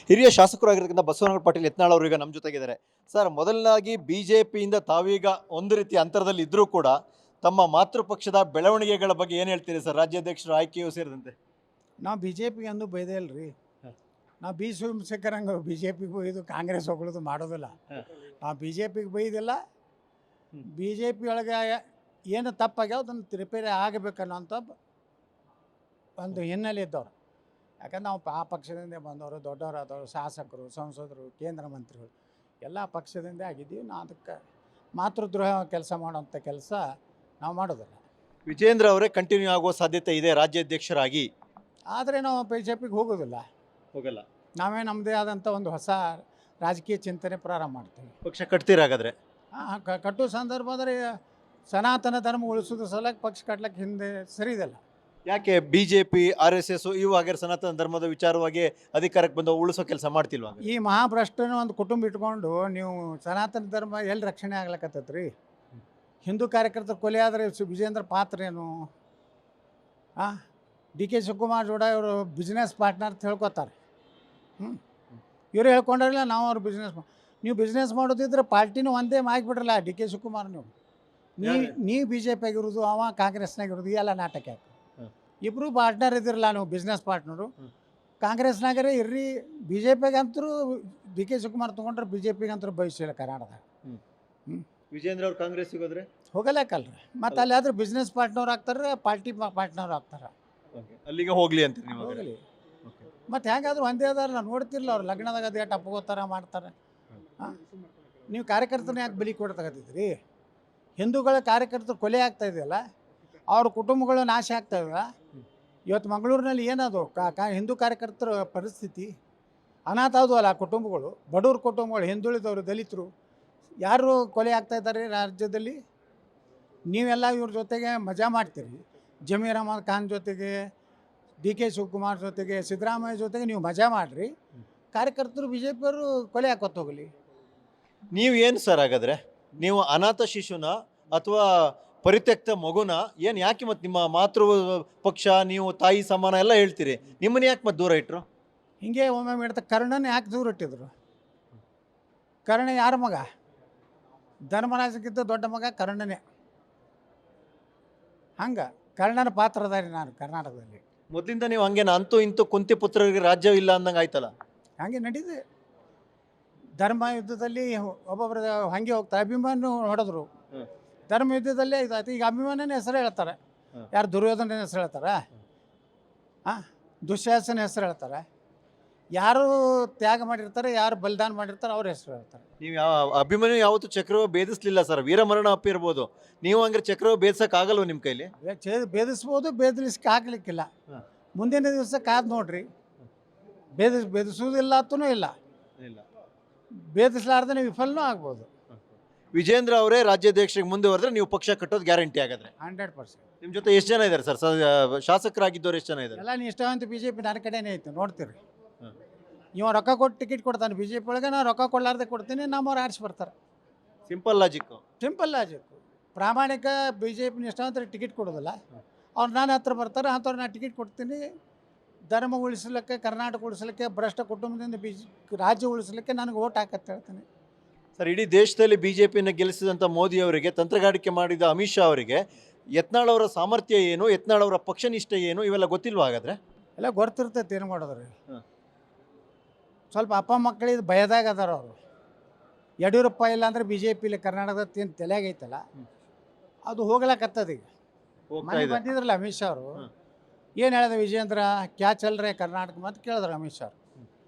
ಹಿರಿಯ ಶಾಸಕರಾಗಿರ್ತಕ್ಕಂಥ ಬಸವನಗೌಡ ಪಾಟೀಲ್ ಯತ್ನಾಳ್ ಅವರು ಈಗ ನಮ್ಮ ಜೊತೆಗಿದ್ದಾರೆ. ಸರ್, ಮೊದಲನಾಗಿ ಬಿಜೆಪಿಯಿಂದ ತಾವೀಗ ಒಂದು ರೀತಿ ಅಂತರದಲ್ಲಿ ಇದ್ರೂ ಕೂಡ ತಮ್ಮ ಮಾತೃ ಪಕ್ಷದ ಬೆಳವಣಿಗೆಗಳ ಬಗ್ಗೆ ಏನು ಹೇಳ್ತೀರಿ ಸರ್, ರಾಜ್ಯಾಧ್ಯಕ್ಷರ ಆಯ್ಕೆಯೂ ಸೇರಿದಂತೆ? ನಾವು ಬಿ ಜೆ ಪಿಗೆ ಅಂದು ಬೈದೇ ಇಲ್ರಿ. ನಾವು ಬಿ ಸೋಮಶೇಖರಂಗೆ ಬಿ ಜೆ ಪಿಗೆ ಬೈದು ಕಾಂಗ್ರೆಸ್ ಹೋಗೋದು ಮಾಡೋದಿಲ್ಲ. ನಾವು ಬಿ ಜೆ ಪಿಗೆ ಬೈದಿಲ್ಲ. ಬಿ ಜೆ ಪಿ ಒಳಗೆ ಏನು ತಪ್ಪಾಗ್ಯಾವ ಅದನ್ನು ರಿಪೇರಿ ಆಗಬೇಕನ್ನೋಂಥ ಒಂದು ಹಿನ್ನೆಲೆ ಇದ್ದವ್ರು. ಯಾಕಂದ್ರೆ ನಾವು ಆ ಪಕ್ಷದಿಂದ ಬಂದವರು, ದೊಡ್ಡವರಾದವರು, ಶಾಸಕರು, ಸಂಸದರು, ಕೇಂದ್ರ ಮಂತ್ರಿಗಳು ಎಲ್ಲ ಪಕ್ಷದಿಂದ ಆಗಿದ್ದೀವಿ. ನಾವು ಅದಕ್ಕೆ ಮಾತೃದ್ರೋಹ ಕೆಲಸ ಮಾಡೋಂಥ ಕೆಲಸ ನಾವು ಮಾಡೋದಿಲ್ಲ. ವಿಜೇಂದ್ರ ಅವರೇ ಕಂಟಿನ್ಯೂ ಆಗುವ ಸಾಧ್ಯತೆ ಇದೆ ರಾಜ್ಯಾಧ್ಯಕ್ಷರಾಗಿ. ಆದರೆ ನಾವು ಬಿ ಜೆ ಪಿಗೆ ಹೋಗೋದಿಲ್ಲ. ಹೋಗಲ್ಲ. ನಾವೇ ನಮ್ಮದೇ ಆದಂಥ ಒಂದು ಹೊಸ ರಾಜಕೀಯ ಚಿಂತನೆ ಪ್ರಾರಂಭ ಮಾಡ್ತೀವಿ. ಪಕ್ಷ ಕಟ್ತೀರಾಗಾದ್ರೆ? ಕಟ್ಟೋ ಸಂದರ್ಭ ಆದರೆ ಸನಾತನ ಧರ್ಮ ಉಳಿಸೋದ್ರ ಸಲಕ್ಕೆ ಪಕ್ಷ ಕಟ್ಲಿಕ್ಕೆ ಹಿಂದೆ ಸರಿದಲ್ಲ. ಯಾಕೆ ಬಿಜೆಪಿ, RSS ಇವು ಹಾಗೆ ಸನಾತನ ಧರ್ಮದ ವಿಚಾರವಾಗಿ ಅಧಿಕಾರಕ್ಕೆ ಬಂದು ಉಳಿಸೋ ಕೆಲಸ ಮಾಡ್ತಿಲ್ವಾ? ಈ ಮಹಾಭ್ರಷ್ಟನ ಒಂದು ಕುಟುಂಬ ಇಟ್ಕೊಂಡು ನೀವು ಸನಾತನ ಧರ್ಮ ಎಲ್ಲಿ ರಕ್ಷಣೆ ಆಗ್ಲಕತ್ತೈತ್ರಿ? ಹಿಂದೂ ಕಾರ್ಯಕರ್ತರ ಕೊಲೆ ಆದರೆ ವಿಜೇಂದ್ರ ಪಾತ್ರ ಏನು? DK ಶಿವಕುಮಾರ್ ಜೋಡ ಇವರು ಬಿಸ್ನೆಸ್ ಪಾರ್ಟ್ನರ್ ಅಂತ ಹೇಳ್ಕೊತಾರೆ. ಇವರು ಹೇಳ್ಕೊಂಡ್ರಲ್ಲ ನಾವು ಅವ್ರು ನೀವು ಬಿಸ್ನೆಸ್ ಮಾಡೋದಿದ್ರೆ ಪಾರ್ಟಿನೂ ಒಂದೇ ಆಗಿಬಿಡ್ರಲ್ಲ. DK ಶಿವಕುಮಾರ್ ನೀವು ಬಿ ಜೆ ಪಿ ಆಗಿರೋದು, ಅವ ಕಾಂಗ್ರೆಸ್ನಾಗಿರೋದು, ಎಲ್ಲ ನಾಟಕ ಯಾಕೆ? ಇಬ್ಬರು ಪಾರ್ಟ್ನರ್ ಇದ್ದಿರಲ್ಲ, ನೀವು ಬಿಸ್ನೆಸ್ ಪಾರ್ಟ್ನರು. ಕಾಂಗ್ರೆಸ್ನಾಗರೇ ಇರ್ರಿ, ಬಿ ಜೆ ಪಿಗಂತರೂ DK ಶಿವಕುಮಾರ್ ತೊಗೊಂಡ್ರೆ ಬಿ ಜೆ ಪಿಗಂತರೂ ಭವಿಷ್ಯ ಇಲ್ಲ ಕರ್ನಾಟಕದಾಗ. ವಿಜೇಂದ್ರ ಅವ್ರು ಕಾಂಗ್ರೆಸ್ಸಿಗೆ ಹೋದ್ರೆ ಹೋಗಲೇಕಲ್ರಿ. ಮತ್ತು ಅಲ್ಲಿ ಆದ್ರೆ ಬಿಸ್ನೆಸ್ ಪಾರ್ಟ್ನರ್ ಆಗ್ತಾರೆ, ಪಾರ್ಟಿ ಪಾರ್ಟ್ನರ್ ಆಗ್ತಾರೆ. ಅಲ್ಲಿಗೆ ಹೋಗ್ಲಿ ಅಂತ ನೀವು ಹೋಗಲಿ. ಮತ್ತು ಹೆಂಗಾದ್ರೂ ಒಂದೇ ಅದಾರ, ನಾವು ನೋಡ್ತಿರ್ಲ ಅವ್ರು ಲಗ್ನದಾಗ ಅದೇಟ್ ಅಪ್ಪಗೋತಾರ ಮಾಡ್ತಾರೆ. ನೀವು ಕಾರ್ಯಕರ್ತನ ಯಾಕೆ ಬಲಿ ಕೊಡ್ತಾಗತ್ತಿದ್ರಿ? ಹಿಂದೂಗಳ ಕಾರ್ಯಕರ್ತರು ಕೊಲೆ ಆಗ್ತಾ ಇದೆಯಲ್ಲ, ಅವ್ರ ಕುಟುಂಬಗಳು ನಾಶ ಆಗ್ತಾ ಇವೆ. ಇವತ್ತು ಮಂಗಳೂರಿನಲ್ಲಿ ಏನದು ಹಿಂದೂ ಕಾರ್ಯಕರ್ತರ ಪರಿಸ್ಥಿತಿ ಅನಾಥ ಆದವಲ್ಲ ಆ ಕುಟುಂಬಗಳು, ಬಡವ್ರ ಕುಟುಂಬಗಳು, ಹಿಂದುಳಿದವರು, ದಲಿತರು ಯಾರು ಕೊಲೆ ಆಗ್ತಾಯಿದ್ದಾರೆ ರಾಜ್ಯದಲ್ಲಿ. ನೀವೆಲ್ಲ ಇವ್ರ ಜೊತೆಗೆ ಮಜಾ ಮಾಡ್ತೀರಿ. ಜಮೀರ್ ಅಹಮದ್ ಖಾನ್ ಜೊತೆಗೆ, DK ಶಿವಕುಮಾರ್ ಜೊತೆಗೆ, ಸಿದ್ದರಾಮಯ್ಯ ಜೊತೆಗೆ ನೀವು ಮಜಾ ಮಾಡಿರಿ. ಕಾರ್ಯಕರ್ತರು ಬಿ ಜೆ ಪಿಯವರು ಕೊಲೆ ಹಾಕೋತ ಹೋಗಲಿ. ನೀವು ಏನು ಸರ್ ಹಾಗಾದರೆ? ನೀವು ಅನಾಥ ಶಿಶುನ ಅಥವಾ ಪರಿತ್ಯಕ್ತ ಮಗುನ ಏನು ಯಾಕೆ ಮತ್ತು ನಿಮ್ಮ ಮಾತೃ ಪಕ್ಷ, ನೀವು ತಾಯಿ ಸಮಾನ ಎಲ್ಲ ಹೇಳ್ತೀರಿ, ನಿಮ್ಮನ್ನ ಯಾಕೆ ಮತ್ತೆ ದೂರ ಇಟ್ಟರು? ಹಿಂಗೆ ಒಮ್ಮೆ ಇಡ್ತಾ ಕರ್ಣನ ಯಾಕೆ ದೂರ ಇಟ್ಟಿದ್ರು? ಕರ್ಣ ಯಾರ ಮಗ? ಧರ್ಮರಾಜಕ್ಕಿಂತ ದೊಡ್ಡ ಮಗ ಕರ್ಣನೇ. ಹಂಗೆ ಕರ್ಣನ ಪಾತ್ರಧಾರಿ ನಾನು ಕರ್ನಾಟಕದಲ್ಲಿ. ಮೊದಲಿಂದ ನೀವು ಹಂಗೆ ಅಂತೂ ಇಂತೂ ಕುಂತಿ ಪುತ್ರರಿಗೆ ರಾಜ್ಯ ಇಲ್ಲ ಅಂದಂಗೆ ಆಯ್ತಲ್ಲ? ಹಾಗೆ ನಡೀದೆ. ಧರ್ಮ ಯುದ್ಧದಲ್ಲಿ ಒಬ್ಬೊಬ್ಬರ ಹಾಗೆ ಹೋಗ್ತಾರೆ. ಅಭಿಮಾನ ಹೊಡೆದ್ರು. ಧರ್ಮ ಯುದ್ಧದಲ್ಲೇ ಇದಾಯ್ತು. ಈಗ ಅಭಿಮಾನನ ಹೆಸರು ಹೇಳ್ತಾರೆ. ಯಾರು ದುರ್ಯೋಧನ ಹೆಸರು ಹೇಳ್ತಾರೆ, ದುಶ್ಯಾಸನ ಹೆಸರು ಹೇಳ್ತಾರೆ. ಯಾರು ತ್ಯಾಗ ಮಾಡಿರ್ತಾರೆ, ಯಾರು ಬಲಿದಾನ ಮಾಡಿರ್ತಾರೆ ಅವ್ರ ಹೆಸರು ಹೇಳ್ತಾರೆ. ನೀವು ಅಭಿಮನ್ಯು ಯಾವತ್ತೂ ಚಕ್ರವ ಭೇದಿಸ್ಲಿಲ್ಲ ಸರ್. ವೀರಮರಣ ಅಪ್ಪಿರ್ಬೋದು, ನೀವು ಹಂಗಾರೆ ಚಕ್ರವ ಭೇದಿಸಕ್ಕೆ ಆಗಲ್ವ ನಿಮ್ಮ ಕೈಲಿ? ಭೇದಿಸ್ಬೋದು, ಭೇದಿಸ್ಲಿಕ್ಕೆ ಆಗ್ಲಿಕ್ಕಿಲ್ಲ. ಮುಂದಿನ ದಿವಸ ಕಾದು ನೋಡ್ರಿ. ಭೇದಿಸೋದಿಲ್ಲ ಅಂತೂ ಇಲ್ಲ, ಭೇದಿಸಲಾರ್ದೇ ವಿಫಲನೂ ಆಗ್ಬೋದು. ವಿಜೇಂದ್ರ ಅವರೇ ರಾಜ್ಯಾಧ್ಯಕ್ಷರಿಗೆ ಮುಂದುವರೆದ್ರೆ ನೀವು ಪಕ್ಷ ಕಟ್ಟೋದು ಗ್ಯಾರಂಟಿ ಆಗಾದ್ರೆ? 100%. ನಿಮ್ಮ ಜೊತೆ ಎಷ್ಟು ಜನ ಇದ್ದಾರೆ ಸರ್? ಶಾಸಕರಾಗಿದ್ದವ್ರು ಎಷ್ಟು ಜನ ಇದ್ದಾರೆ? ಎಲ್ಲ ನಿಷ್ಠಾವಂತ ಬಿ ಜೆ ಪಿ ನನ್ನ ಕಡೆನೇ ಐತೆ, ನೋಡ್ತೀರಿ. ಇವ ರೊಕ್ಕ ಕೊಟ್ಟು ಟಿಕೆಟ್ ಕೊಡ್ತಾನೆ ಬಿ ಜೆ ಪಿ ಒಳಗೆ, ನಾನು ರೊಕ್ಕ ಕೊಡಲಾರ್ದೆ ಕೊಡ್ತೀನಿ, ನಮ್ಮವ್ರು ಆರಿಸಿ ಬರ್ತಾರೆ. Simple logic. Simple logic. ಪ್ರಾಮಾಣಿಕ ಬಿ ಜೆ ಪಿ ನಿಷ್ಠಾವಂತರಿಗೆ ಟಿಕೆಟ್ ಕೊಡೋದಿಲ್ಲ. ಅವ್ರು ನನ್ನ ಹತ್ರ ಬರ್ತಾರೆ, ಅಂಥವ್ರು ನಾನು ಟಿಕೆಟ್ ಕೊಡ್ತೀನಿ. ಧರ್ಮ ಉಳಿಸ್ಲಿಕ್ಕೆ, ಕರ್ನಾಟಕ ಉಳಿಸ್ಲಿಕ್ಕೆ, ಭ್ರಷ್ಟ ಕುಟುಂಬದಿಂದ ರಾಜ್ಯ ಉಳಿಸ್ಲಿಕ್ಕೆ ನನಗೆ ಓಟ್ ಹಾಕತ್ತೆ ಹೇಳ್ತೀನಿ. ಸರ್, ಇಡೀ ದೇಶದಲ್ಲಿ BJPಯನ್ನು ಗೆಲ್ಲಿಸಿದಂಥ ಮೋದಿ ಅವರಿಗೆ, ತಂತ್ರಗಾರಿಕೆ ಮಾಡಿದ ಅಮಿತ್ ಶಾ ಅವರಿಗೆ ಯತ್ನಾಳ್ ಅವರ ಸಾಮರ್ಥ್ಯ ಏನು, ಯತ್ನಾಳ್ ಅವರ ಪಕ್ಷ ನಿಷ್ಠೆ ಏನು, ಇವೆಲ್ಲ ಗೊತ್ತಿಲ್ವಾ ಹಾಗಾದ್ರೆ? ಎಲ್ಲ ಗೊತ್ತಿರ್ತೈತೆ. ಏನು ಮಾಡೋದ್ರಿ, ಸ್ವಲ್ಪ ಅಪ್ಪ ಮಕ್ಕಳಿಗೆ ಭಯದಾಗ ಅದಾರ ಅವರು. ಯಡಿಯೂರಪ್ಪ ಇಲ್ಲ ಅಂದರೆ ಬಿ ಜೆ ಪಿಲಿ ಕರ್ನಾಟಕದ ಏನು ತಲೆಯಾಗೈತಲ್ಲ, ಅದು ಹೋಗ್ಲಕ್ಕತ್ತದ. ಈಗ ಮನೆ ಬಂದಿದ್ರಲ್ಲ ಅಮಿತ್ ಶಾ ಅವರು, ಏನು ಹೇಳಿದ ವಿಜೇಂದ್ರ ಕ್ಯಾ ಚಲ್ರೆ ಕರ್ನಾಟಕ ಅಂತ ಕೇಳಿದ್ರು ಅಮಿತ್ ಶಾ.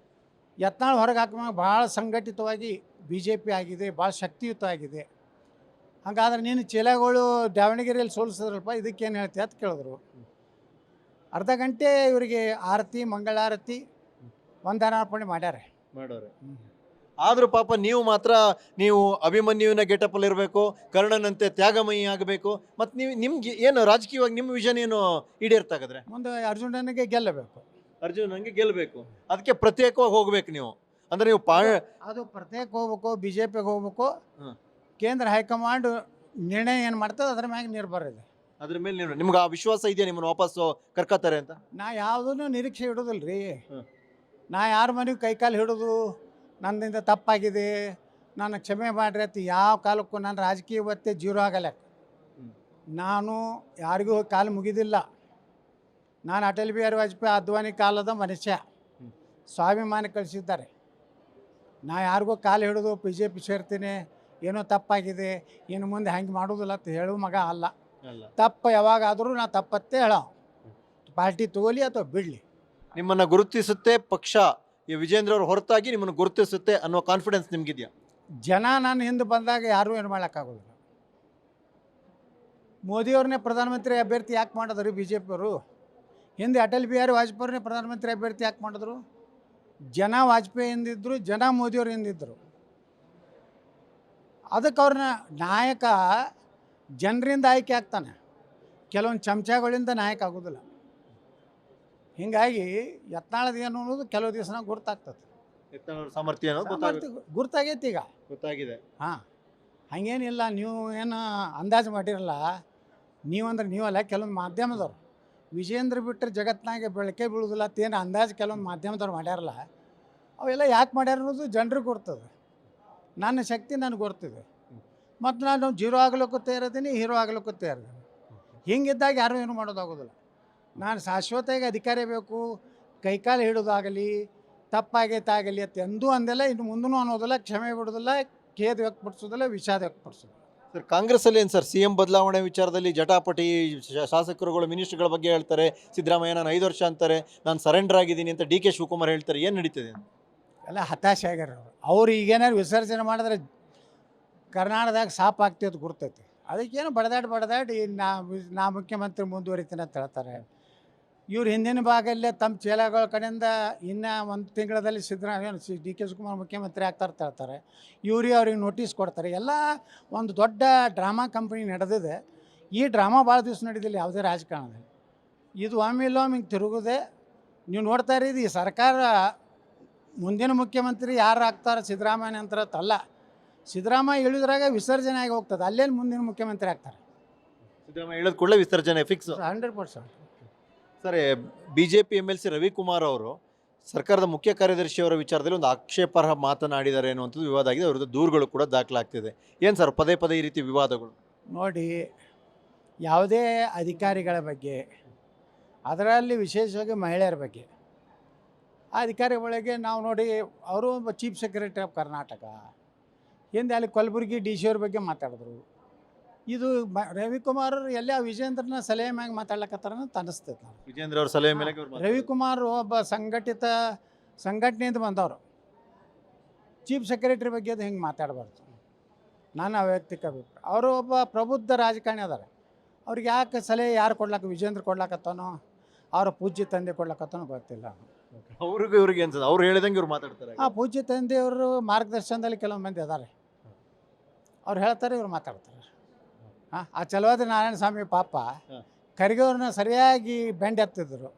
ಯತ್ನಾಳ್ ಹೊರಗೆ ಹಾಕುವಾಗ ಭಾಳ ಸಂಘಟಿತವಾಗಿ ಬಿ ಜೆ ಪಿ ಆಗಿದೆ, ಭಾಳ ಶಕ್ತಿಯುತ ಆಗಿದೆ. ಹಾಗಾದ್ರೆ ನೀನು ಚೇಲೆಗಳು ದಾವಣಗೆರೆಯಲ್ಲಿ ಸೋಲಿಸಿದ್ರಲ್ಪ, ಇದಕ್ಕೇನು ಹೇಳ್ತೀಯ ಅಂತ ಕೇಳಿದ್ರು. ಅರ್ಧ ಗಂಟೆ ಇವರಿಗೆ ಆರತಿ, ಮಂಗಳಾರತಿ, ವಂದನಾರ್ಪಣೆ ಮಾಡೋರೆ. ಆದರೂ ಪಾಪ ನೀವು ಮಾತ್ರ, ನೀವು ಅಭಿಮನ್ಯುವಿನ ಗೆಟಪಲ್ಲಿ ಇರಬೇಕು, ಕರ್ಣನಂತೆ ತ್ಯಾಗಮಯಿ ಆಗಬೇಕು. ಮತ್ತು ನೀವು ನಿಮ್ಗೆ ಏನು ರಾಜಕೀಯವಾಗಿ ನಿಮ್ಮ ವಿಷನ್ ಏನು ಈಡೇರ್ತಾಗದ್ರೆ? ಮುಂದೆ ಅರ್ಜುನನಿಗೆ ಗೆಲ್ಲಬೇಕು. ಅರ್ಜುನನಿಗೆ ಗೆಲ್ಲಬೇಕು, ಅದಕ್ಕೆ ಪ್ರತ್ಯೇಕವಾಗಿ ಹೋಗ್ಬೇಕು ನೀವು. ಅಂದರೆ ನೀವು ಅದು ಪ್ರತ್ಯೇಕ ಹೋಗ್ಬೇಕು, ಬಿ ಜೆ ಪಿಗೆ ಹೋಗ್ಬೇಕು. ಕೇಂದ್ರ ಹೈಕಮಾಂಡ್ ನಿರ್ಣಯ ಏನು ಮಾಡ್ತದೆ ಅದ್ರ ಮ್ಯಾಗ ನಿರ್ಭರ ಇದೆ. ಅದ್ರ ಮೇಲೆ ನಿಮ್ಗೆ ಆ ವಿಶ್ವಾಸ ಇದೆಯಾ ನಿಮ್ಮನ್ನು ವಾಪಸ್ಸು ಕರ್ಕೋತಾರೆ ಅಂತ? ನಾ ಯಾವುದೂ ನಿರೀಕ್ಷೆ ಇಡೋದಿಲ್ಲ ರೀ. ನಾ ಯಾರ ಮನೆಗೆ ಕೈಕಾಲು ಹಿಡಿದು ನನ್ನಿಂದ ತಪ್ಪಾಗಿದೆ ನಾನು ಕ್ಷಮೆ ಮಾಡಿರಿ ಅಂತ ಯಾವ ಕಾಲಕ್ಕೂ ನನ್ನ ರಾಜಕೀಯ ಇವತ್ತೇ ಜೀರೋ ಆಗಲ್ಲ. ನಾನು ಯಾರಿಗೂ ಕಾಲು ಮುಗಿದಿಲ್ಲ. ನಾನು ಅಟಲ್ ಬಿಹಾರಿ ವಾಜಪೇಯಿ ಅದ್ವಾನಿ ಕಾಲದ ಮನುಷ್ಯ. ಸ್ವಾಭಿಮಾನ ಕಳಿಸಿದ್ದಾರೆ. ನಾ ಯಾರಿಗೂ ಕಾಲು ಹಿಡಿದು BJP ಸೇರ್ತೀನಿ, ಏನೋ ತಪ್ಪಾಗಿದೆ, ಇನ್ನು ಮುಂದೆ ಹಂಗೆ ಮಾಡೋದಿಲ್ಲ ಅಂತ ಹೇಳೋ ಮಗ ಅಲ್ಲ. ತಪ್ಪು ಯಾವಾಗಾದರೂ ನಾ ತಪ್ಪತ್ತೇ ಹೇಳೋ, ಪಾರ್ಟಿ ತಗೋಲಿ ಅಥವಾ ಬಿಡಲಿ. ನಿಮ್ಮನ್ನು ಗುರುತಿಸುತ್ತೆ ಪಕ್ಷ, ಈ ವಿಜೇಂದ್ರ ಅವರು ಹೊರತಾಗಿ ನಿಮ್ಮನ್ನು ಗುರುತಿಸುತ್ತೆ ಅನ್ನೋ ಕಾನ್ಫಿಡೆನ್ಸ್ ನಿಮಗಿದೆಯಾ? ಜನ ನನ್ನ ಹಿಂದೆ ಬಂದಾಗ ಯಾರೂ ಏನು ಮಾಡೋಕ್ಕಾಗೋದಿಲ್ಲ. ಮೋದಿಯವ್ರನ್ನೇ ಪ್ರಧಾನಮಂತ್ರಿ ಅಭ್ಯರ್ಥಿ ಯಾಕೆ ಮಾಡಿದ್ರು BJP ಅವರು? ಹಿಂದೆ ಅಟಲ್ ಬಿಹಾರಿ ವಾಜಪೇಯಿಯವ್ರನ್ನೇ ಪ್ರಧಾನಮಂತ್ರಿ ಅಭ್ಯರ್ಥಿ ಯಾಕೆ ಮಾಡಿದ್ರು? ಜನ ವಾಜಪೇಯಿ ಹಿಂದಿದ್ರು, ಜನ ಮೋದಿಯವ್ರು ಹಿಂದಿದ್ರು. ಅದಕ್ಕೆ ಅವ್ರನ್ನ ನಾಯಕ ಜನರಿಂದ ಆಯ್ಕೆ ಆಗ್ತಾನೆ, ಕೆಲವೊಂದು ಚಮಚಗಳಿಂದ ನಾಯಕ ಆಗೋದಿಲ್ಲ. ಹೀಗಾಗಿ ಯತ್ನಾಳದ ಏನು ಅನ್ನೋದು ಕೆಲವು ದಿವಸ ಗೊತ್ತಾಗ್ತದೆ. ಸಾಮರ್ಥ್ಯ ಗುರ್ತಾಗೈತಿ ಈಗ, ಗೊತ್ತಾಗಿದೆ. ಹಾಂ, ಹಾಗೇನಿಲ್ಲ. ನೀವು ಏನು ಅಂದಾಜು ಮಾಡಿರಲ್ಲ, ನೀವಂದ್ರೆ ನೀವಲ್ಲ, ಕೆಲವೊಂದು ಮಾಧ್ಯಮದವ್ರು ವಿಜೇಂದ್ರ ಬಿಟ್ಟರೆ ಜಗತ್ತಿನಾಗೆ ಬೆಳಕೆ ಬೀಳೋದಿಲ್ಲ ಅಂತೇನು ಅಂದಾಜು ಕೆಲವೊಂದು ಮಾಧ್ಯಮದವ್ರು ಮಾಡ್ಯಾರಲ್ಲ, ಅವೆಲ್ಲ ಯಾಕೆ ಮಾಡ್ಯಾರ ಅನ್ನೋದು ಜನರಿಗೆ ಗೊರ್ತದೆ. ನನ್ನ ಶಕ್ತಿ ನನಗೆ ಗೊತ್ತಿದೆ. ಮತ್ತು ನಾನು ಜೀರೋ ಆಗ್ಲಿಕ್ಕೂ ತಯಾರಿದ್ದೀನಿ, ಹೀರೋ ಆಗ್ಲಿಕ್ಕೂ ತಯಾರಿದ್ದೀನಿ. ಹಿಂಗಿದ್ದಾಗ ಯಾರೂ ಏನು ಮಾಡೋದಾಗೋದಿಲ್ಲ. ನಾನು ಶಾಶ್ವತವಾಗಿ ಅಧಿಕಾರಿ ಬೇಕು, ಕೈಕಾಲು ಹಿಡೋದಾಗಲಿ, ತಪ್ಪಾಗೈತಾಗಲಿ ಅಂತ ಎಂದೂ ಅಂದಿಲ್ಲ, ಇನ್ನು ಮುಂದೂ ಅನ್ನೋದಿಲ್ಲ, ಕ್ಷಮೆ ಬಿಡೋದಿಲ್ಲ, ಖೇದ ವ್ಯಕ್ತಪಡಿಸೋದಿಲ್ಲ, ವಿಷಾದ ವ್ಯಕ್ತಪಡಿಸೋದಿಲ್ಲ. ಸರ್, ಕಾಂಗ್ರೆಸ್ಸಲ್ಲಿ ಏನು ಸರ್ CM ಬದಲಾವಣೆ ವಿಚಾರದಲ್ಲಿ ಜಟಾಪಟಿ, ಶಾಸಕರುಗಳು ಮಿನಿಸ್ಟ್ರುಗಳ ಬಗ್ಗೆ ಹೇಳ್ತಾರೆ. ಸಿದ್ದರಾಮಯ್ಯ ನಾನು 5 ವರ್ಷ ಅಂತಾರೆ, ನಾನು ಸರೆಂಡರ್ ಆಗಿದ್ದೀನಿ ಅಂತ DK ಶಿವಕುಮಾರ್ ಹೇಳ್ತಾರೆ. ಏನು ನಡೀತದೆ? ಎಲ್ಲ ಹತಾಶೆ ಆಗ್ಯಾರ ಅವ್ರು. ಈಗೇನಾದ್ರು ವಿಸರ್ಜನೆ ಮಾಡಿದ್ರೆ ಕರ್ನಾಟಕದಾಗ ಸಾಪ್ ಆಗ್ತೈತೆ ಗುರ್ತೈತಿ. ಅದಕ್ಕೇನು ಬಡದಾಡಿ ನಾ ಮುಖ್ಯಮಂತ್ರಿ ಮುಂದುವರಿತೀನಿ ಅಂತ ಹೇಳ್ತಾರೆ. ಇವ್ರು ಹಿಂದಿನ ಭಾಗಲ್ಲೇ ತಮ್ಮ ಚೇಲಾಗಳ ಕಡೆಯಿಂದ ಇನ್ನೂ 1 ತಿಂಗಳಲ್ಲಿ ಸಿದ್ದರಾಮಯ್ಯ DK ಶಿವಕುಮಾರ್ ಮುಖ್ಯಮಂತ್ರಿ ಆಗ್ತಾರೆ ಅಂತ ಹೇಳ್ತಾರೆ. ಅವ್ರಿಗೆ ನೋಟಿಸ್ ಕೊಡ್ತಾರೆ. ಎಲ್ಲ ಒಂದು ದೊಡ್ಡ ಡ್ರಾಮಾ ಕಂಪ್ನಿ ನಡೆದಿದೆ. ಈ ಡ್ರಾಮಾ ಭಾಳ ದಿವಸ ನಡೆದಿಲ್ಲ ಯಾವುದೇ ರಾಜಕಾರಣದಲ್ಲಿ. ಇದು ಒಮ್ಮೆ ಹಿಂಗೆ ತಿರುಗುದೆ. ನೀವು ನೋಡ್ತಾ ಇರೋದು ಈ ಸರ್ಕಾರ ಮುಂದಿನ ಮುಖ್ಯಮಂತ್ರಿ ಯಾರು ಆಗ್ತಾರೆ ಸಿದ್ದರಾಮಯ್ಯ ನಂತರ ಅಲ್ಲ. ಸಿದ್ದರಾಮಯ್ಯ ಇಳಿದ್ರಾಗ ವಿಸರ್ಜನೆ ಆಗಿ ಹೋಗ್ತದೆ, ಅಲ್ಲೇನು ಮುಂದಿನ ಮುಖ್ಯಮಂತ್ರಿ ಆಗ್ತಾರೆ. ಸಿದ್ದರಾಮಯ್ಯ ಹೇಳಿದ ಕೂಡಲೇ ವಿಸರ್ಜನೆ fix 100%. Sir, BJP MLC Ravikumar ಅವರು ಸರ್ಕಾರದ ಮುಖ್ಯ ಕಾರ್ಯದರ್ಶಿಯವರ ವಿಚಾರದಲ್ಲಿ ಒಂದು ಆಕ್ಷೇಪಾರ್ಹ ಮಾತನಾಡಿದ್ದಾರೆ ಅನ್ನುವಂಥದ್ದು ವಿವಾದ ಆಗಿದೆ. ಅವರದ್ದು ದೂರುಗಳು ಕೂಡ ದಾಖಲಾಗ್ತಿದೆ. ಏನು ಸರ್ ಪದೇ ಈ ರೀತಿ ವಿವಾದಗಳು? ನೋಡಿ, ಯಾವುದೇ ಅಧಿಕಾರಿಗಳ ಬಗ್ಗೆ, ಅದರಲ್ಲಿ ವಿಶೇಷವಾಗಿ ಮಹಿಳೆಯರ ಬಗ್ಗೆ, ಆ ಅಧಿಕಾರಿಗಳಿಗೆ ನಾವು ನೋಡಿ, ಅವರು ಒಬ್ಬ ಚೀಫ್ ಸೆಕ್ರೆಟರಿ ಆಫ್ ಕರ್ನಾಟಕ, ಹಿಂದೆ ಅಲ್ಲಿ ಕಲಬುರಗಿ DC ಅವ್ರ ಬಗ್ಗೆ ಮಾತಾಡಿದ್ರು. ಇದು ರವಿಕುಮಾರ್ ಎಲ್ಲ ವಿಜೇಂದ್ರನ ಸಲಹೆ ಮ್ಯಾಗ ಮಾತಾಡ್ಲಕತ್ತಾರ ಅಂತ ಅನಿಸ್ತೈತೆ. ವಿಜೇಂದ್ರ ಅವ್ರ ಸಲಹೆ ಮೇಲೆ ರವಿಕುಮಾರ್ ಒಬ್ಬ ಸಂಘಟನೆಯಿಂದ ಬಂದವರು. ಚೀಫ್ ಸೆಕ್ರೆಟರಿ ಬಗ್ಗೆ ಅದು ಹಿಂಗೆ ಮಾತಾಡಬಾರ್ದು. ನನ್ನ ವೈಯಕ್ತಿಕ ಅಭಿಪ್ರಾಯ. ಅವರು ಒಬ್ಬ ಪ್ರಬುದ್ಧ ರಾಜಕಾರಣಿ ಅದಾರೆ. ಅವ್ರಿಗೆ ಯಾಕೆ ಸಲಹೆ ಯಾರು ವಿಜೇಂದ್ರ ಕೊಡ್ಲಾಕತ್ತಾನೋ, ಅವರ ಪೂಜ್ಯ ತಂದೆ ಕೊಡ್ಲಾಕತ್ತಾನೋ ಗೊತ್ತಿಲ್ಲ. ಇವ್ರಿಗೆ ಅನ್ಸದ ಅವ್ರು ಹೇಳಿದಂಗೆ ಇವ್ರು ಮಾತಾಡ್ತಾರೆ. ಆ ಪೂಜ್ಯ ತಂದೆಯವರು ಮಾರ್ಗದರ್ಶನದಲ್ಲಿ ಕೆಲವು ಮಂದಿ ಅದಾರೆ. ಅವ್ರು ಹೇಳ್ತಾರೆ, ಇವ್ರು ಮಾತಾಡ್ತಾರೆ. ಆ ಚಲವಾದ ನಾರಾಯಣ ಸ್ವಾಮಿ ಪಾಪ ಖರ್ಗೆಯವ್ರನ್ನ ಸರಿಯಾಗಿ ಬೆಂಡ್ ಎತ್ತಿದ್ರು.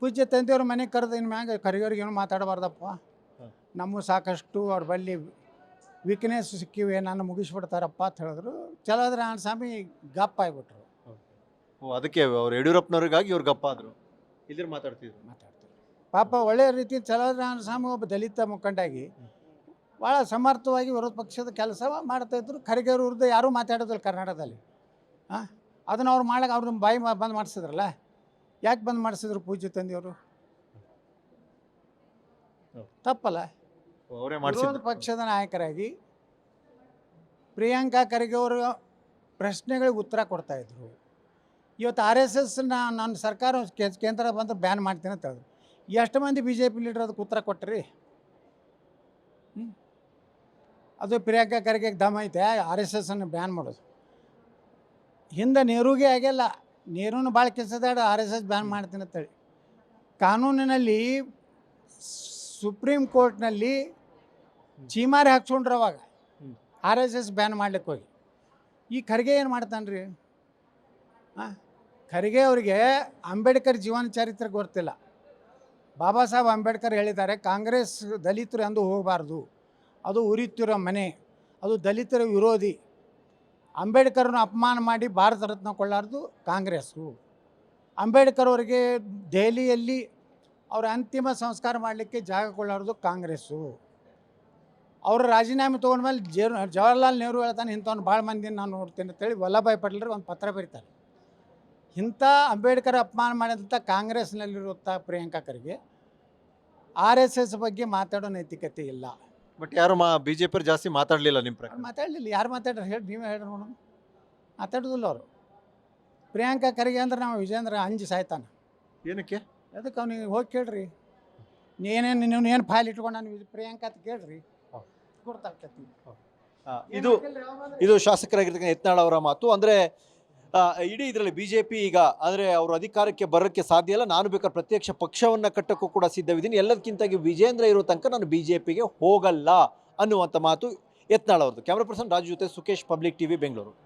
ಪೂಜ್ಯ ತಂದೆಯವ್ರ ಮನೆಗೆ ಕರೆದು ಇನ್ನು ಮ್ಯಾಗ ಖರ್ಗೆಯವ್ರಿಗೆ ಏನು ಮಾತಾಡಬಾರ್ದಪ್ಪ, ನಮ್ಮ ಸಾಕಷ್ಟು ಅವ್ರ ಬಳಿ ವೀಕ್ನೆಸ್ ಸಿಕ್ಕಿವೆ, ನಾನು ಮುಗಿಸ್ಬಿಡ್ತಾರಪ್ಪ ಅಂತ ಹೇಳಿದ್ರು. ಚಲವಾದ ನಾರಾಯಣ ಸ್ವಾಮಿ ಗಪ್ಪ ಆಗಿಬಿಟ್ರು. ಅದಕ್ಕೆ ಅವ್ರು ಯಡಿಯೂರಪ್ಪನವ್ರಿಗಾಗಿ ಇವ್ರು ಗಪ್ಪ ಆದರು. ಇದ್ರ ಮಾತಾಡ್ತಿದ್ರು. ಪಾಪ ಒಳ್ಳೆಯ ರೀತಿ ಚಲವಾದ ನಾರಾಯಣ ಸ್ವಾಮಿ ಒಬ್ಬ ದಲಿತ ಮುಖಂಡಾಗಿ ಭಾಳ ಸಮರ್ಥವಾಗಿ ವಿರೋಧ ಪಕ್ಷದ ಕೆಲಸ ಮಾಡ್ತಾಯಿದ್ರು. ಖರ್ಗೆಯವ್ರ ವಿರುದ್ಧ ಯಾರೂ ಮಾತಾಡೋದಿಲ್ಲ ಕರ್ನಾಟಕದಲ್ಲಿ. ಅದನ್ನು ಅವ್ರು ಮಾಡಕ್ಕೆ ಅವ್ರನ್ನ ಬಾಯಿ ಬಂದ್ ಮಾಡಿಸಿದ್ರಲ್ಲ. ಯಾಕೆ ಬಂದ್ ಮಾಡಿಸಿದ್ರು ಪೂಜ್ಯ ತಂದೆಯವರು? ತಪ್ಪಲ್ಲ. ವಿರೋಧ ಪಕ್ಷದ ನಾಯಕರಾಗಿ ಪ್ರಿಯಾಂಕಾ ಖರ್ಗೆ ಅವರು ಪ್ರಶ್ನೆಗಳಿಗೆ ಉತ್ತರ ಕೊಡ್ತಾಯಿದ್ರು. ಇವತ್ತು RSS ನನ್ನ ಸರ್ಕಾರ ಕೇಂದ್ರ ಬಂದು ಬ್ಯಾನ್ ಮಾಡ್ತೀನಿ ಅಂತ ಹೇಳಿದ್ರು. ಎಷ್ಟು ಮಂದಿ BJP ಲೀಡರ್ ಅದಕ್ಕೆ ಉತ್ತರ ಕೊಟ್ಟರಿ? ಅದು ಪ್ರಿಯಾಂಕಾ ಖರ್ಗೆಗೆ ದಮ್ ಐತೆ RSSನ್ನು ಬ್ಯಾನ್ ಮಾಡೋದು. ಹಿಂದೆ ನೆಹರೂಗೆ ಆಗಿಲ್ಲ, ನೆಹರೂನು ಭಾಳ ಕೆಸದಾಡ RSS ಬ್ಯಾನ್ ಮಾಡ್ತೀನಿ ಅಂತೇಳಿ. ಕಾನೂನಿನಲ್ಲಿ ಸುಪ್ರೀಂ ಕೋರ್ಟ್ನಲ್ಲಿ ಚೀಮಾರಿ ಹಾಕ್ಸ್ಕೊಂಡ್ರು ಅವಾಗ RSS ಬ್ಯಾನ್ ಮಾಡ್ಲಿಕ್ಕೆ ಹೋಗಿ. ಈ ಖರ್ಗೆ ಏನು ಮಾಡ್ತಾನೆ ರೀ? ಖರ್ಗೆ ಅವರಿಗೆ ಅಂಬೇಡ್ಕರ್ ಜೀವನ ಚರಿತ್ರೆ ಗೊತ್ತಿಲ್ಲ. ಬಾಬಾ ಸಾಹೇಬ್ ಅಂಬೇಡ್ಕರ್ ಹೇಳಿದ್ದಾರೆ, ಕಾಂಗ್ರೆಸ್ ದಲಿತರು ಎಂದು ಹೋಗಬಾರ್ದು, ಅದು ಉರಿತಿರೋ ಮನೆ, ಅದು ದಲಿತರ ವಿರೋಧಿ. ಅಂಬೇಡ್ಕರ್ನ ಅಪಮಾನ ಮಾಡಿ ಭಾರತ ರತ್ನ ಕೊಳ್ಳಾರ್ದು ಕಾಂಗ್ರೆಸ್ಸು. ಅಂಬೇಡ್ಕರ್ ಅವರಿಗೆ ದೆಹಲಿಯಲ್ಲಿ ಅವ್ರ ಅಂತಿಮ ಸಂಸ್ಕಾರ ಮಾಡಲಿಕ್ಕೆ ಜಾಗ ಕೊಳ್ಳಾರ್ದು ಕಾಂಗ್ರೆಸ್ಸು. ಅವರು ರಾಜೀನಾಮೆ ತೊಗೊಂಡ್ಮೇಲೆ ಜವಾಹರ್ಲಾಲ್ ನೆಹರು ಹೇಳ್ತಾನೆ ಇಂಥವ್ನು ಭಾಳ ಮಂದಿ ನಾನು ನೋಡ್ತೀನಿ ಅಂತೇಳಿ ವಲ್ಲಭಾಯ್ ಪಟೇಲ್ರಿಗೆ ಒಂದು ಪತ್ರ ಬರೀತಾರೆ. ಇಂಥ ಅಂಬೇಡ್ಕರ್ ಅಪಮಾನ ಮಾಡಿದಂಥ ಕಾಂಗ್ರೆಸ್ನಲ್ಲಿರುತ್ತ ಪ್ರಿಯಾಂಕಾ ಖರ್ಗೆ RSS ಬಗ್ಗೆ ಮಾತಾಡೋ ನೈತಿಕತೆ ಇಲ್ಲ. ಬಟ್ ಯಾರು ಬಿ ಜೆ ಪಿಯವ್ರು ಜಾಸ್ತಿ ಮಾತಾಡಲಿಲ್ಲ ನಿಮ್ಮ ಪ್ರಕಾರ? ಅವ್ರು ಮಾತಾಡಲಿಲ್ಲ. ಯಾರು ಮಾತಾಡ್ರಿ ಹೇಳಿ, ನೀವೇ ಹೇಳಿ ನೋಡೋಣ. ಮಾತಾಡೋದಿಲ್ಲ ಅವರು. ಪ್ರಿಯಾಂಕಾ ಖರ್ಗೆ ಅಂದ್ರೆ ನಾವು ವಿಜೇಂದ್ರ ಅಂಜಿ ಸಾಯ್ತಾನೆ. ಏನಕ್ಕೆ? ಅದಕ್ಕೆ ಅವ್ನಿಗೆ ಹೋಗಿ ಕೇಳ್ರಿ, ನೀನು ಏನು ಫೈಲ್ ಇಟ್ಕೊಂಡು ನಾನು ಪ್ರಿಯಾಂಕಾ ಅಂತ ಕೇಳ್ರಿ, ಗೊತ್ತಾಗ್ತೈತಿ. ಇದು ಶಾಸಕರಾಗಿರ್ತಕ್ಕಂಥ ಯತ್ನಾಳ್ ಅವರ ಮಾತು. ಅಂದರೆ ಇಡೀ ಇದರಲ್ಲಿ ಬಿ ಜೆ ಪಿ ಈಗ ಅಂದರೆ ಅವರು ಅಧಿಕಾರಕ್ಕೆ ಬರೋಕ್ಕೆ ಸಾಧ್ಯ ಇಲ್ಲ, ನಾನು ಬೇಕಾದ್ರೆ ಪ್ರತ್ಯಕ್ಷ ಪಕ್ಷವನ್ನು ಕಟ್ಟೋಕ್ಕೂ ಕೂಡ ಸಿದ್ಧವಿದ್ದೀನಿ, ಎಲ್ಲದಕ್ಕಿಂತಾಗಿ ವಿಜೇಂದ್ರ ಇರೋ ತನಕ ನಾನು ಬಿ ಜೆ ಪಿಗೆ ಹೋಗಲ್ಲ ಅನ್ನುವಂಥ ಮಾತು ಯತ್ನಾಳ್ ಅವ್ರದ್ದು. ಕ್ಯಾಮ್ರಾ ಪರ್ಸನ್ ರಾಜು ಜೊತೆ ಸುಕೇಶ್, ಪಬ್ಲಿಕ್ ಟಿವಿ, ಬೆಂಗಳೂರು.